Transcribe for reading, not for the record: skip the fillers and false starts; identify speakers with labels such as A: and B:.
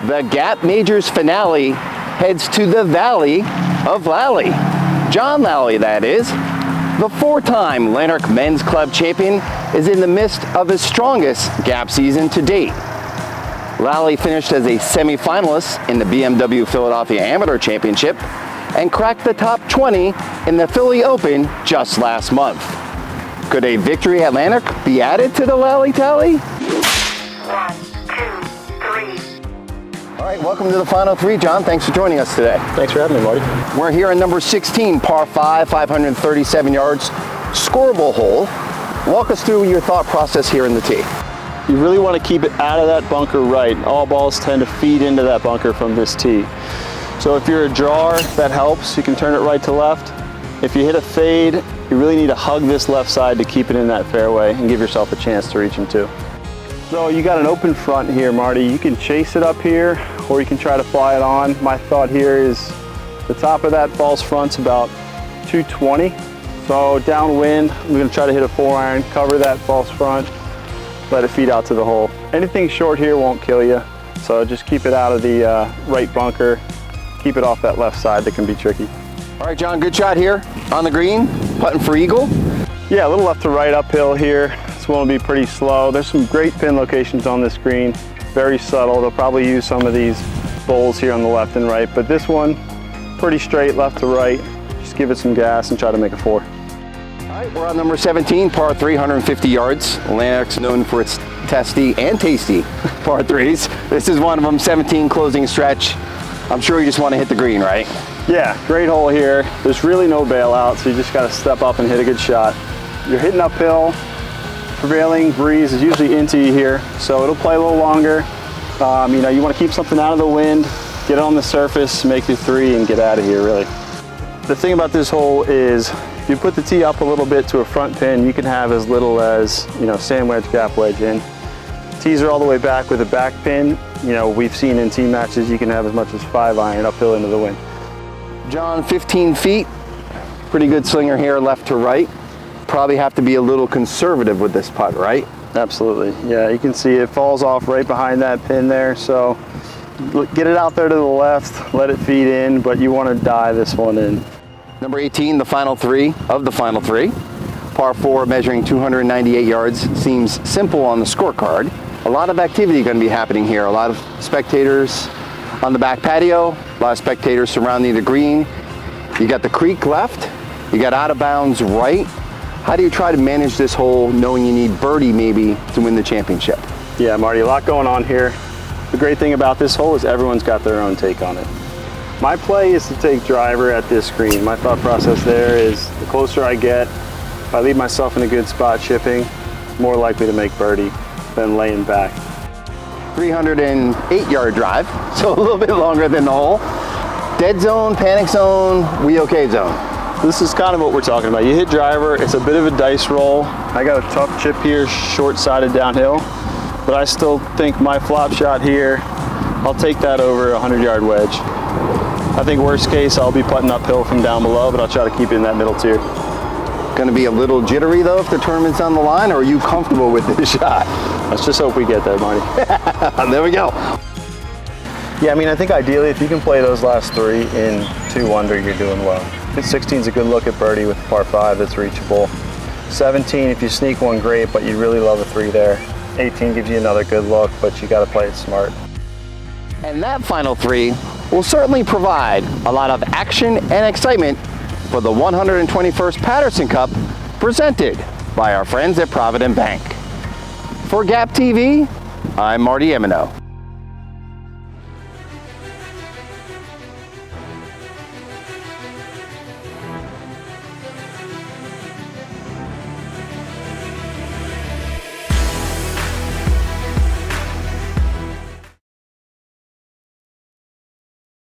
A: The Gap Majors finale heads to the Valley of Lalley. John Lalley, that is. The four-time Llanerch Men's Club champion is in the midst of his strongest Gap season to date. Lalley finished as a semifinalist in the BMW Philadelphia Amateur Championship and cracked the top 20 in the Philly Open just last month. Could a victory at Llanerch be added to the Lalley tally?
B: 1, 2, 3.
A: All right, welcome to the final three, John. Thanks for joining us today.
C: Thanks for having me, Marty.
A: We're here in number 16, par 5, 537 yards, scoreable hole. Walk us through your thought process here in the tee.
C: You really want to keep it out of that bunker right. All balls tend to feed into that bunker from this tee. So if you're a drawer, that helps. You can turn it right to left. If you hit a fade, you really need to hug this left side to keep it in that fairway and give yourself a chance to reach them too. So you got an open front here, Marty. You can chase it up here, or you can try to fly it on. My thought here is the top of that false front's about 220. So downwind, I'm going to try to hit a 4-iron, cover that false front, let it feed out to the hole. Anything short here won't kill you, so just keep it out of the right bunker. Keep it off that left side that can be tricky.
A: All right, John, good shot here on the green, putting for eagle.
C: Yeah, a little left to right uphill here. This one will be pretty slow. There's some great pin locations on this green, very subtle. They'll probably use some of these bowls here on the left and right, but this one, pretty straight left to right. Just give it some gas and try to make a 4.
A: All right, we're on number 17, par 3, 150 yards. Llanerch's known for its testy and tasty par 3s. This is one of them, 17 closing stretch. I'm sure you just want to hit the green, right?
C: Yeah, great hole here. There's really no bailout, so you just got to step up and hit a good shot. You're hitting uphill. Prevailing breeze is usually into you here, so it'll play a little longer. You know, you want to keep something out of the wind, get it on the surface, make your 3, and get out of here, really. The thing about this hole is, if you put the tee up a little bit to a front pin, you can have as little as, you know, sand wedge, gap wedge in. Tees are all the way back with a back pin. You know, we've seen in tee matches, you can have as much as 5-iron uphill into the wind.
A: John, 15 feet. Pretty good slinger here, left to right. Probably have to be a little conservative with this putt, right?
C: Absolutely. Yeah, you can see it falls off right behind that pin there. So get it out there to the left, let it feed in, but you want to dive this one in.
A: Number 18, the final three of the final three. Par 4, measuring 298 yards. Seems simple on the scorecard. A lot of activity going to be happening here. A lot of spectators on the back patio, a lot of spectators surrounding the green. You got the creek left, you got out of bounds right. How do you try to manage this hole knowing you need birdie maybe to win the championship?
C: Yeah, Marty, a lot going on here. The great thing about this hole is everyone's got their own take on it. My play is to take driver at this green. My thought process there is the closer I get, if I leave myself in a good spot chipping, more likely to make birdie than laying back.
A: 308-yard drive, so a little bit longer than the hole. Dead zone, panic zone, we okay zone.
C: This is kind of what we're talking about. You hit driver, it's a bit of a dice roll. I got a tough chip here, short-sided downhill, but I still think my flop shot here, I'll take that over a 100-yard wedge. I think worst case, I'll be putting uphill from down below, but I'll try to keep it in that middle tier.
A: Going to be a little jittery though if the tournament's on the line, or are you comfortable with this shot?
C: Let's just hope we get there, Marty.
A: There we go.
C: Yeah, I mean, I think ideally if you can play those last 3 in 2 under, you're doing well. 16 is a good look at birdie with par 5 that's reachable. 17, if you sneak one, great, but you really love a 3 there. 18 gives you another good look, but you got to play it smart.
A: And that final 3 will certainly provide a lot of action and excitement for the 121st Patterson Cup, presented by our friends at Provident Bank. For Gap TV, I'm Marty Emeno.